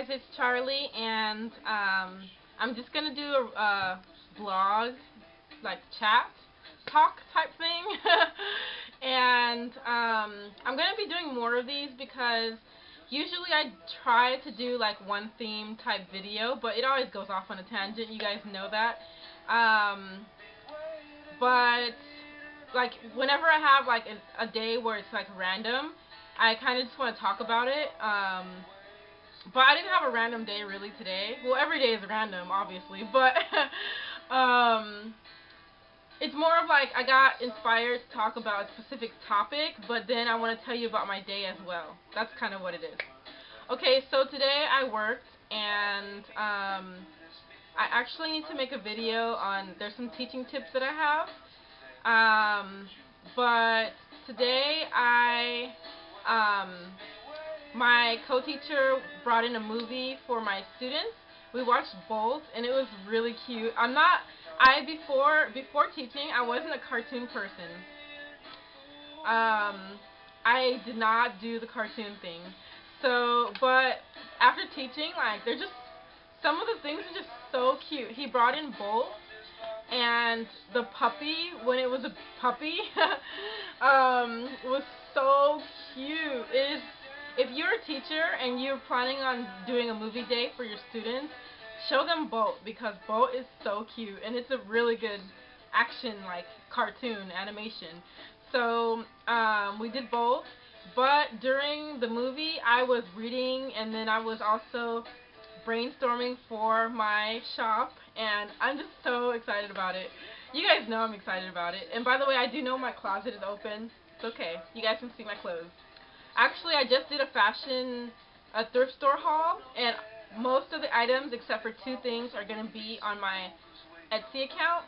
guys, it's Charlie, and I'm just gonna do a vlog, like chat, talk type thing, and I'm gonna be doing more of these because usually I try to do like one theme type video, but it always goes off on a tangent. You guys know that. But like whenever I have like a day where it's like random, I kind of just want to talk about it. But I didn't have a random day really today. Well, every day is random, obviously, but it's more of like I got inspired to talk about a specific topic, but then I want to tell you about my day as well. That's kind of what it is. Okay, so today I worked, and I actually need to make a video on, there's some teaching tips that I have, but today my co-teacher brought in a movie for my students. We watched both, and it was really cute. Before teaching, I wasn't a cartoon person. I did not do the cartoon thing. So, but after teaching, like, they're just, some of the things are just so cute. He brought in Bolt, and the puppy, when it was a puppy, was so cute. If you're a teacher and you're planning on doing a movie day for your students, show them Bolt, because Bolt is so cute, and it's a really good action, like, cartoon animation. So we did both, but during the movie I was reading, and then I was also brainstorming for my shop, and I'm just so excited about it. You guys know I'm excited about it. And by the way, I do know my closet is open. It's okay. You guys can see my clothes. Actually, I just did a thrift store haul, and most of the items except for two things are going to be on my Etsy account,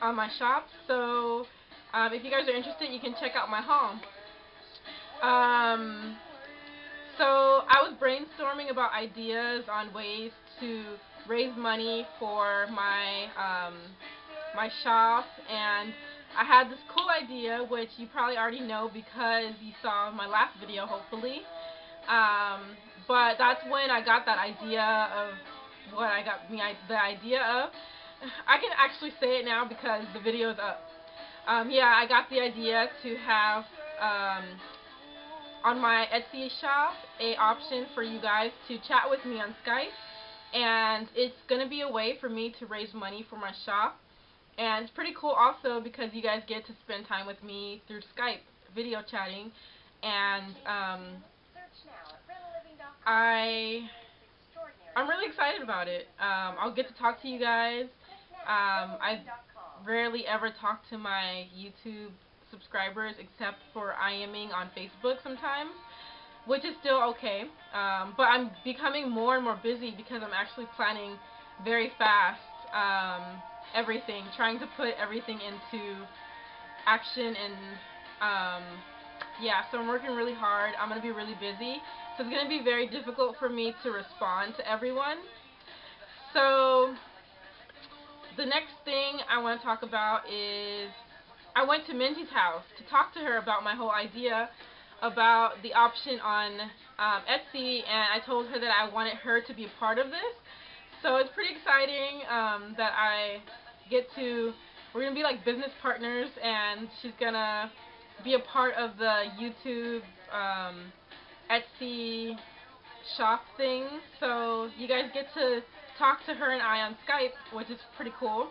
on my shop. So if you guys are interested, you can check out my haul. So I was brainstorming about ideas on ways to raise money for my my shop, and I had this cool idea, which you probably already know because you saw my last video, hopefully. But that's when I got that idea of what I got the idea of. I can actually say it now because the video is up. Yeah, I got the idea to have on my Etsy shop a option for you guys to chat with me on Skype, and it's going to be a way for me to raise money for my shop. And it's pretty cool also because you guys get to spend time with me through Skype video chatting, and I'm really excited about it. I'll get to talk to you guys. I rarely ever talk to my YouTube subscribers except for IMing on Facebook sometimes, which is still okay. But I'm becoming more and more busy because I'm actually planning very fast everything, trying to put everything into action, and yeah, so I'm working really hard. I'm going to be really busy, so it's going to be very difficult for me to respond to everyone. So the next thing I want to talk about is I went to Minji's house to talk to her about my whole idea about the option on Etsy, and I told her that I wanted her to be a part of this. So it's pretty exciting that I get to, we're going to be like business partners, and she's going to be a part of the YouTube Etsy shop thing. So you guys get to talk to her and I on Skype, which is pretty cool.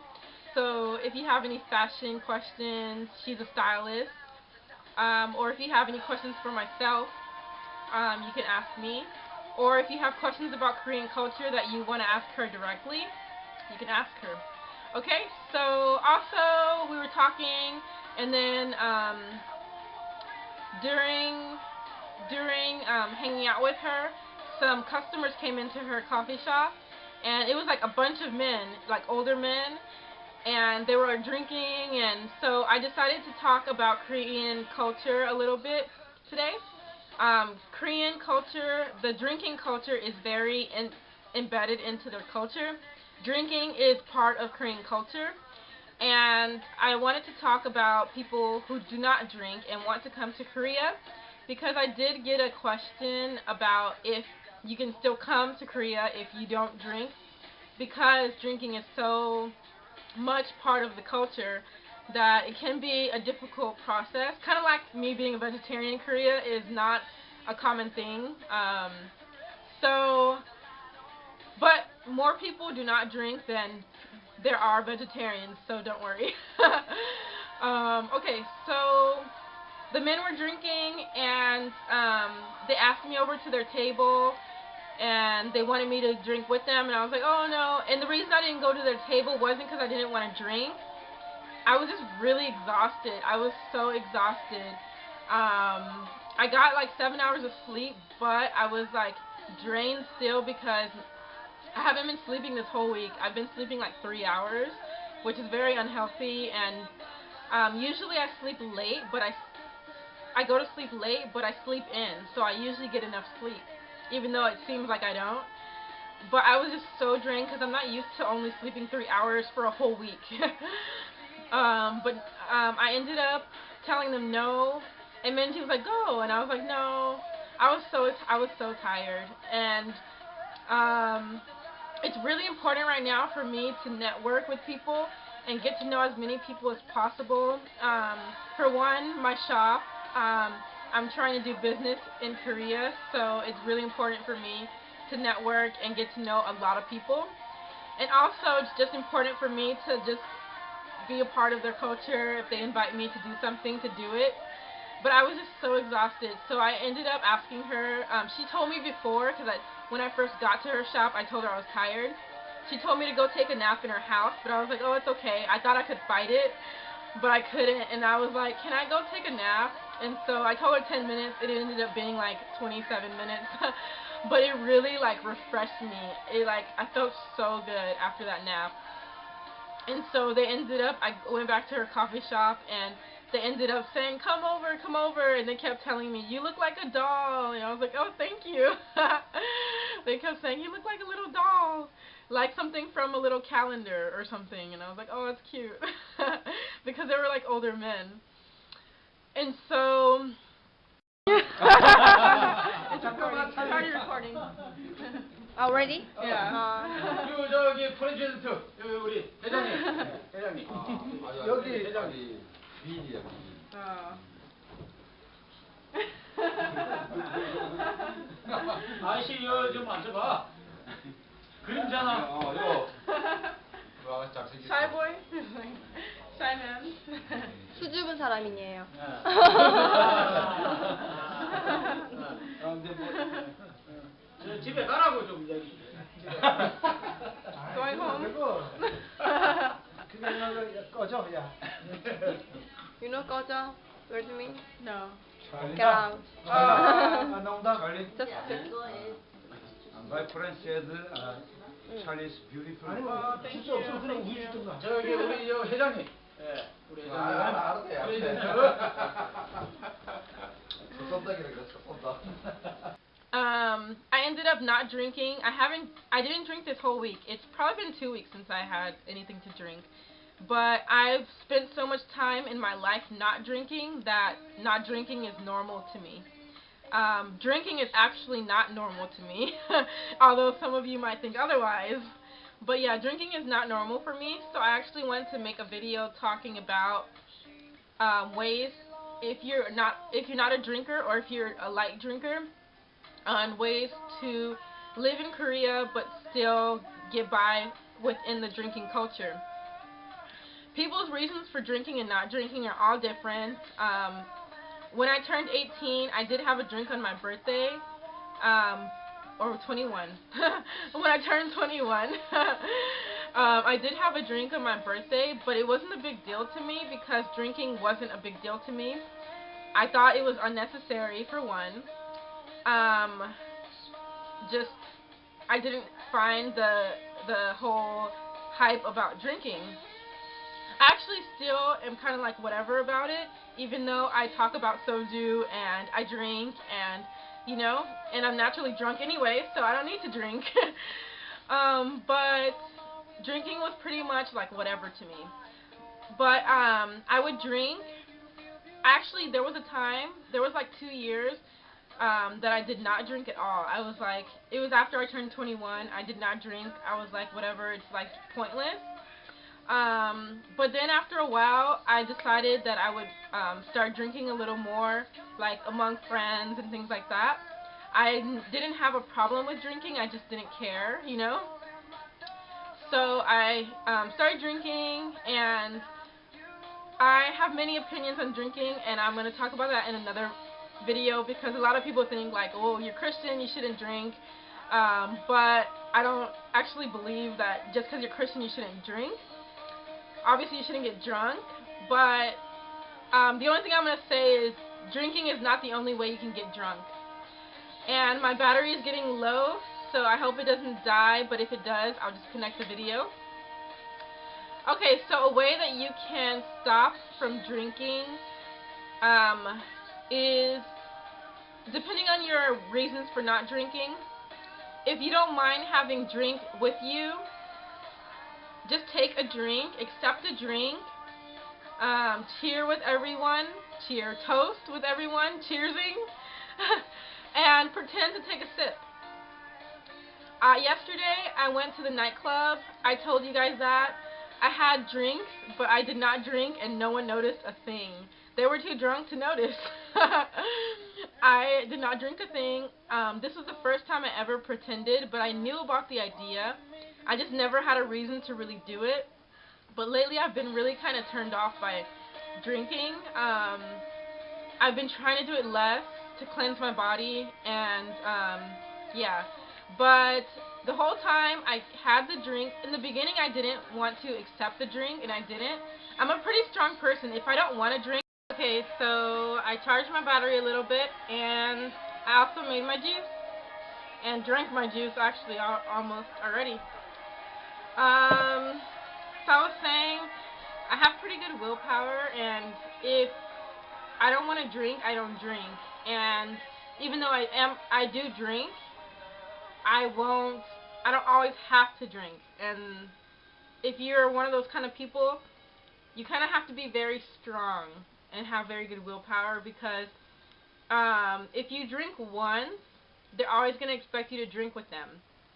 So if you have any fashion questions, she's a stylist, or if you have any questions for myself, you can ask me. Or if you have questions about Korean culture that you want to ask her directly, you can ask her. Okay, so also we were talking, and then during hanging out with her, some customers came into her coffee shop, and it was like a bunch of men, like older men, and they were drinking, and so I decided to talk about Korean culture a little bit today. Korean culture, the drinking culture is very embedded into their culture. Drinking is part of Korean culture, and I wanted to talk about people who do not drink and want to come to Korea, because I did get a question about if you can still come to Korea if you don't drink, because drinking is so much part of the culture that it can be a difficult process. Kind of like me being a vegetarian in Korea is not a common thing. So, but more people do not drink than there are vegetarians, so don't worry. Okay, so the men were drinking, and they asked me over to their table, and they wanted me to drink with them, and I was like, oh no. And the reason I didn't go to their table wasn't because I didn't want to drink. I was just really exhausted. I was so exhausted. I got like 7 hours of sleep, but I was like drained still because I haven't been sleeping this whole week. I've been sleeping like 3 hours, which is very unhealthy, and usually I sleep late, but I go to sleep late, but I sleep in, so I usually get enough sleep, even though it seems like I don't. But I was just so drained because I'm not used to only sleeping 3 hours for a whole week. I ended up telling them no, and Minji was like, go, and I was like, no. I was so tired, and it's really important right now for me to network with people and get to know as many people as possible. For one, my shop, I'm trying to do business in Korea, so it's really important for me to network and get to know a lot of people. And also, it's just important for me to just be a part of their culture. If they invite me to do something, to do it. But I was just so exhausted, so I ended up asking her. She told me before, because when I first got to her shop, I told her I was tired. She told me to go take a nap in her house, but I was like, oh, it's okay. I thought I could fight it, but I couldn't, and I was like, can I go take a nap? And so I told her 10 minutes. It ended up being like 27 minutes, but it really like refreshed me. I felt so good after that nap. And so I went back to her coffee shop, and they ended up saying, come over, and they kept telling me, you look like a doll, and I was like, oh, thank you. They kept saying, you look like a little doll, like something from a little calendar or something, and I was like, oh, that's cute, because they were like older men. And so, it's recording. How are you recording? Already? Yeah. 저기 프레젠트 여기 우리 회장님. 여기 회장님 비리야. 아저씨 이거 좀 앉아봐. 그림자나. 이거. Shy boy? Shy man? 수줍은 사람이에요. 근데 저 집에 가라고 좀 얘기. Going home? 그냥 꺼져 그냥. You know 꺼져? Where do you mean? No. Get out. 농담. Just My friend said Charlie is beautiful. Thank you. 저기 우리 저 회장님. 예. 우리 회장님. 알았어요. I ended up not drinking. I didn't drink this whole week. It's probably been 2 weeks since I had anything to drink. But I've spent so much time in my life not drinking that not drinking is normal to me. Drinking is actually not normal to me, although some of you might think otherwise. But yeah, drinking is not normal for me, so I actually wanted to make a video talking about ways, if you're not a drinker or if you're a light drinker, on ways to live in Korea but still get by within the drinking culture. People's reasons for drinking and not drinking are all different. When I turned 18, I did have a drink on my birthday, or 21. When I turned 21, I did have a drink on my birthday, but it wasn't a big deal to me because drinking wasn't a big deal to me. I thought it was unnecessary, for one. I didn't find the whole hype about drinking. I actually still am kind of like whatever about it, even though I talk about soju and I drink and, and I'm naturally drunk anyway, so I don't need to drink. But drinking was pretty much like whatever to me. But I would drink. Actually, there was like 2 years that I did not drink at all. I was like, it was after I turned 21. I did not drink. I was like, whatever, it's like pointless. But then after a while, I decided that I would start drinking a little more, like among friends and things like that. I didn't have a problem with drinking, I just didn't care, you know? So I started drinking, and I have many opinions on drinking, and I'm going to talk about that in another video, because a lot of people think like, oh, you're Christian, you shouldn't drink. But I don't actually believe that just because you're Christian you shouldn't drink. Obviously you shouldn't get drunk, but the only thing I'm going to say is drinking is not the only way you can get drunk. And my battery is getting low, so I hope it doesn't die, but if it does, I'll just connect the video. Okay, so a way that you can stop from drinking is, depending on your reasons for not drinking, if you don't mind having drink with you, just take a drink, accept a drink, cheer with everyone, toast with everyone, cheersing, and pretend to take a sip. Yesterday, I went to the nightclub. I told you guys that. I had drinks, but I did not drink, and no one noticed a thing. They were too drunk to notice. I did not drink a thing. This was the first time I ever pretended, but I knew about the idea. I just never had a reason to really do it. But lately, I've been really kind of turned off by drinking. I've been trying to do it less to cleanse my body, and yeah. But the whole time I had the drink, in the beginning I didn't want to accept the drink, and I didn't. I'm a pretty strong person. If I don't want to drink, okay, so I charged my battery a little bit, and I also made my juice, and drank my juice actually almost already. So I was saying, I have pretty good willpower, and if I don't want to drink, I don't drink. And even though I do drink, I don't always have to drink. And if you're one of those kind of people, you kind of have to be very strong and have very good willpower, because if you drink once, they're always going to expect you to drink with them,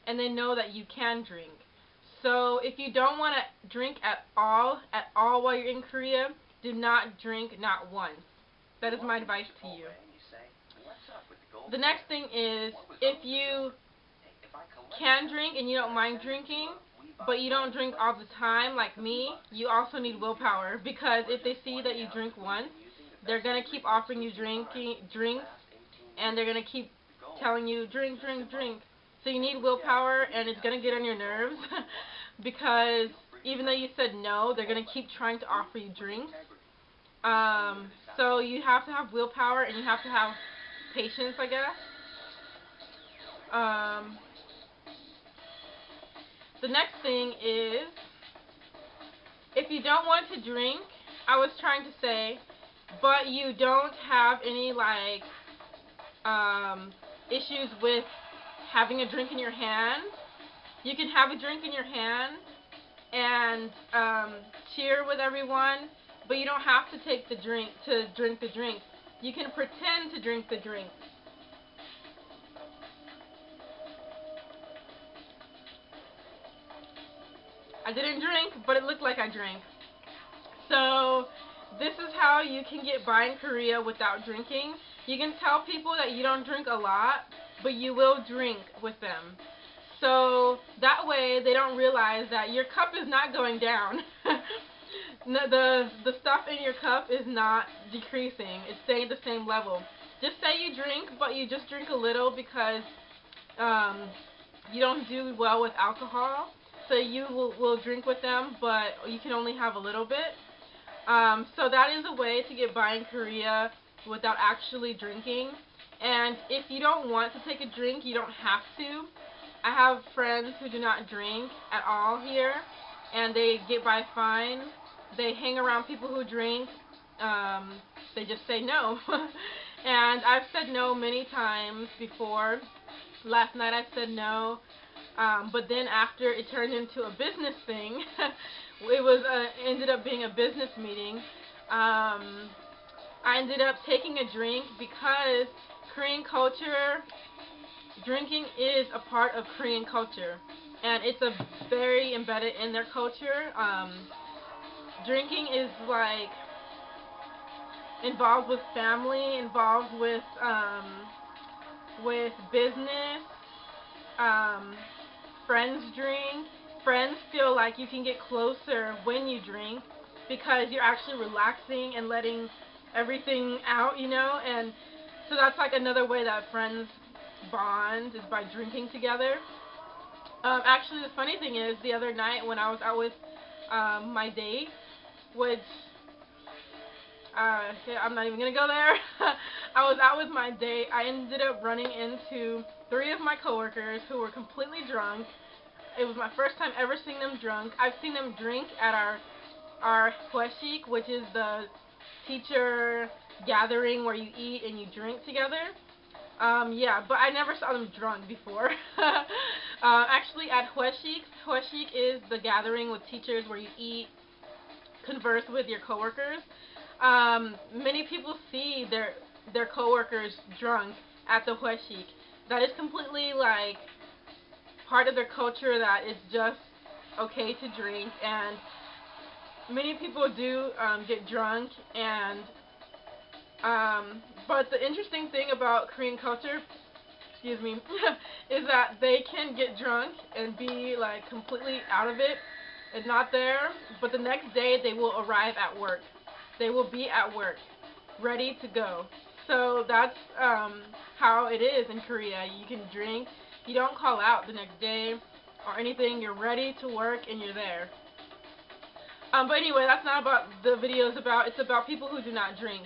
and they know that you can drink. So if you don't want to drink at all while you're in Korea, do not drink, not once. That is my advice to you. The next thing is, if you can drink and you don't mind drinking, but you don't drink all the time like me, you also need willpower, because if they see that you drink once, they're going to keep offering you drinks, and they're going to keep telling you, drink, drink, drink. So you need willpower, and it's going to get on your nerves, because even though you said no, they're going to keep trying to offer you drinks. So you have to have willpower, and you have to have patience, I guess. The next thing is, if you don't want to drink, I was trying to say, but you don't have any like issues with having a drink in your hand, you can have a drink in your hand and cheer with everyone, but you don't have to take the drink to drink the drink. You can pretend to drink the drink. I didn't drink, but it looked like I drank. So this is how you can get by in Korea without drinking. You can tell people that you don't drink a lot, but you will drink with them. So that way they don't realize that your cup is not going down. The stuff in your cup is not decreasing. It's staying at the same level. Just say you drink, but you just drink a little, because you don't do well with alcohol. So you will drink with them, but you can only have a little bit. So that is a way to get by in Korea without actually drinking. And if you don't want to take a drink, you don't have to. I have friends who do not drink at all here, and they get by fine. They hang around people who drink. They just say no. And I've said no many times before. Last night I said no. But then after it turned into a business thing, it ended up being a business meeting. I ended up taking a drink because Korean culture, drinking is a part of Korean culture, and it's a very embedded in their culture. Drinking is like involved with family, involved with business. Friends drink. Friends feel like you can get closer when you drink because you're actually relaxing and letting everything out, you know. And so that's like another way that friends bond is by drinking together. Actually, the funny thing is, the other night when I was out with my date, which I'm not even gonna go there. I was out with my date. I ended up running into 3 of my coworkers who were completely drunk. It was my first time ever seeing them drunk. I've seen them drink at our hueshik, which is the teacher gathering where you eat and you drink together. Yeah, but I never saw them drunk before. Actually, at hueshik is the gathering with teachers where you eat, converse with your coworkers. Many people see their coworkers drunk at the hueshik. That is completely like part of their culture, that it's just okay to drink, and many people do get drunk. And but the interesting thing about Korean culture, excuse me, is that they can get drunk and be like completely out of it and not there, but the next day they will arrive at work. They will be at work, ready to go. So that's how it is in Korea. You can drink, you don't call out the next day or anything. You're ready to work and you're there. But anyway, that's not about the video is about. It's about people who do not drink.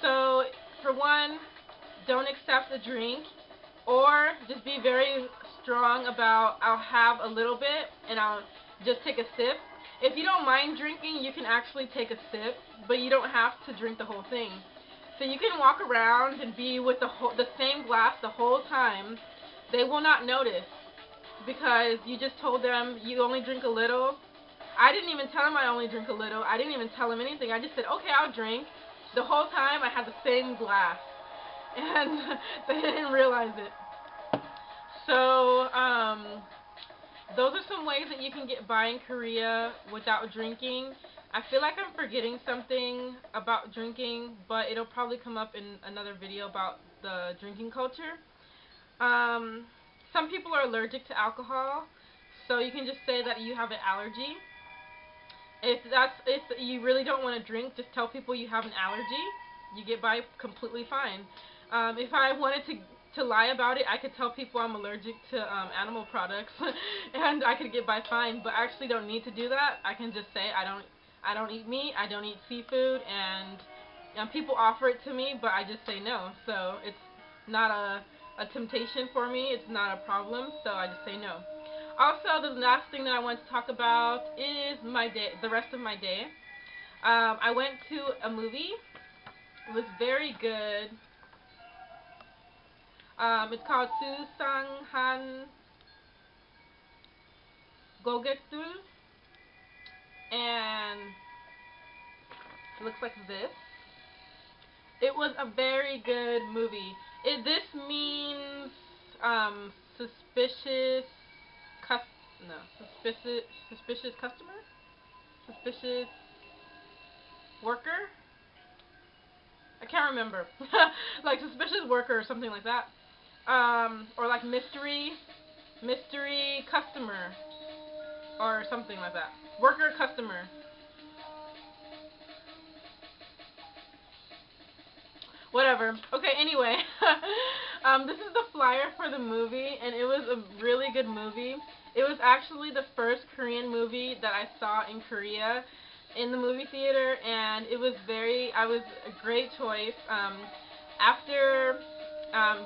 So for one, don't accept a drink, or just be very strong about I'll have a little bit and I'll just take a sip. If you don't mind drinking, you can actually take a sip, but you don't have to drink the whole thing. So you can walk around and be with the same glass the whole time. They will not notice because you just told them you only drink a little. I didn't even tell them I only drink a little. I didn't even tell them anything. I just said, okay, I'll drink. The whole time I had the same glass, and they didn't realize it. So those are some ways that you can get by in Korea without drinking. I feel like I'm forgetting something about drinking, but it'll probably come up in another video about the drinking culture. Some people are allergic to alcohol, so you can just say that you have an allergy. If you really don't want to drink, just tell people you have an allergy. You get by completely fine. If I wanted to lie about it, I could tell people I'm allergic to animal products, and I could get by fine. But I actually don't need to do that. I can just say I don't eat meat, I don't eat seafood, and people offer it to me, but I just say no. So it's not a temptation for me. It's not a problem. So I just say no. Also, the last thing that I want to talk about is my day, the rest of my day. I went to a movie. It was very good. It's called Susanghan Gogetul, and it looks like this. It was a very good movie. This means suspicious customer? Suspicious worker? I can't remember. Like suspicious worker or something like that. Or like mystery customer or something like that. Worker customer. Whatever. Okay, anyway. This is the flyer for the movie, and it was a really good movie. It was actually the first Korean movie that I saw in Korea in the movie theater, and it was a great choice. After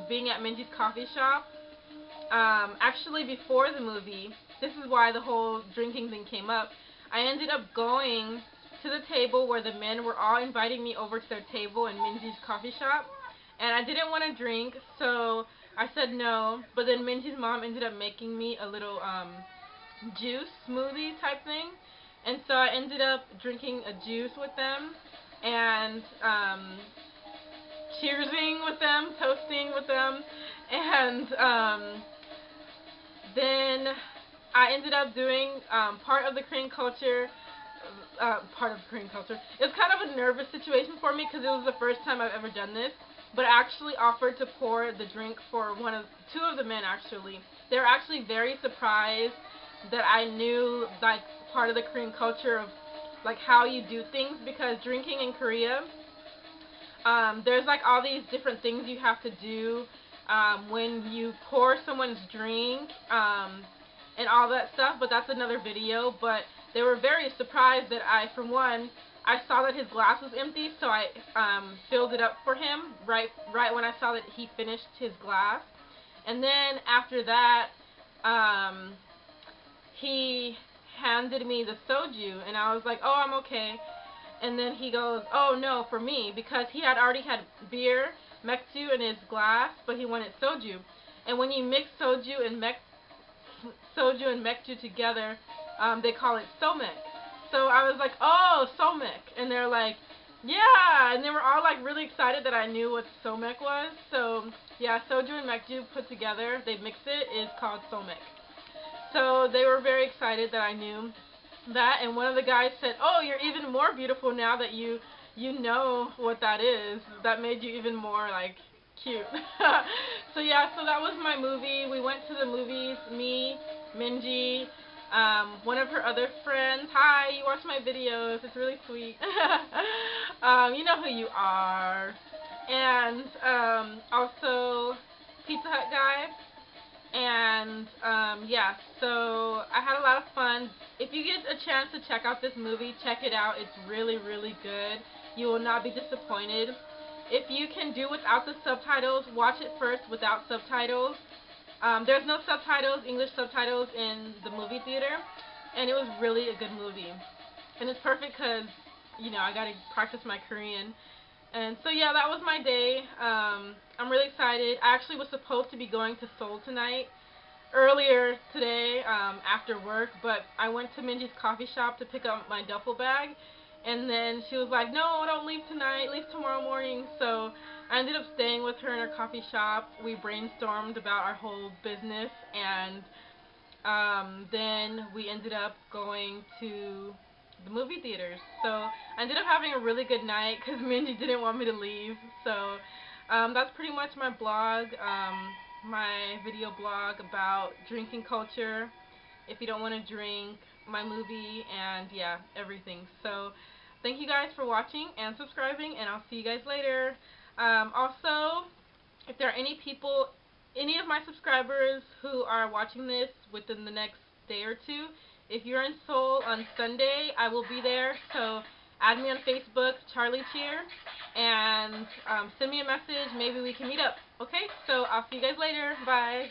being at Minji's coffee shop, actually before the movie, this is why the whole drinking thing came up. I ended up going to the table where the men were all inviting me over to their table in Minji's coffee shop, and I didn't want to drink, so I said no. But then Minji's mom ended up making me a little juice smoothie type thing, and so I ended up drinking a juice with them, and cheersing with them, toasting with them, and then I ended up doing part of the Korean culture. It was kind of a nervous situation for me because it was the first time I've ever done this. But I actually offered to pour the drink for two of the men. Actually, they were actually very surprised that I knew like part of the Korean culture of like how you do things, because drinking in Korea, there's like all these different things you have to do when you pour someone's drink and all that stuff. But that's another video. But they were very surprised that for one, I saw that his glass was empty, so I filled it up for him right when I saw that he finished his glass. And then after that, he handed me the soju, and I was like, oh, I'm okay. And then he goes, oh no, for me, because he had already had beer, mekju in his glass, but he wanted soju. And when you mix soju and mekju together, they call it somek. So I was like, oh, somek. And they're like, yeah. And they were all like really excited that I knew what somek was. So yeah, soju and mekju put together, they mix it, is called somek. So they were very excited that I knew that. And one of the guys said, oh, you're even more beautiful now that you know what that is. That made you even more like cute. So yeah, so that was my movie. We went to the movies, me, Minji, one of her other friends. Hi, you watch my videos. It's really sweet. You know who you are. And also Pizza Hut guy. And yeah, so I had a lot of fun. If you get a chance to check out this movie, check it out. It's really, really good. You will not be disappointed. If you can do without the subtitles, watch it first without subtitles. There's no subtitles, English subtitles in the movie theater, and it was really a good movie. And it's perfect because, you know, I got to practice my Korean. And so yeah, that was my day. I'm really excited. I actually was supposed to be going to Seoul tonight, earlier today, after work, but I went to Minji's coffee shop to pick up my duffel bag, and then she was like, no, don't leave tonight, leave tomorrow morning. So I ended up staying with her in her coffee shop. We brainstormed about our whole business, and then we ended up going to the movie theaters. So I ended up having a really good night because Minji didn't want me to leave. So that's pretty much my blog, my video blog about drinking culture, if you don't want to drink, my movie, and yeah, everything. So thank you guys for watching and subscribing, and I'll see you guys later. Also, if there are any people, any of my subscribers who are watching this within the next day or two, if you're in Seoul on Sunday, I will be there. So add me on Facebook, charlycheer, and send me a message. Maybe we can meet up. Okay? So I'll see you guys later. Bye.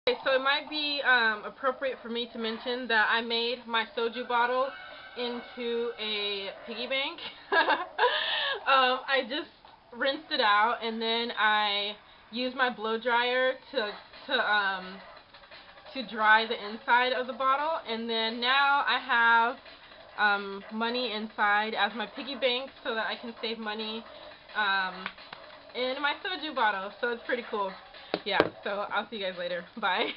Okay, so it might be appropriate for me to mention that I made my soju bottle into a piggy bank. I just rinsed it out, and then I used my blow dryer to dry the inside of the bottle, and then now I have money inside as my piggy bank so that I can save money in my soju bottle. So it's pretty cool. Yeah, so I'll see you guys later. Bye.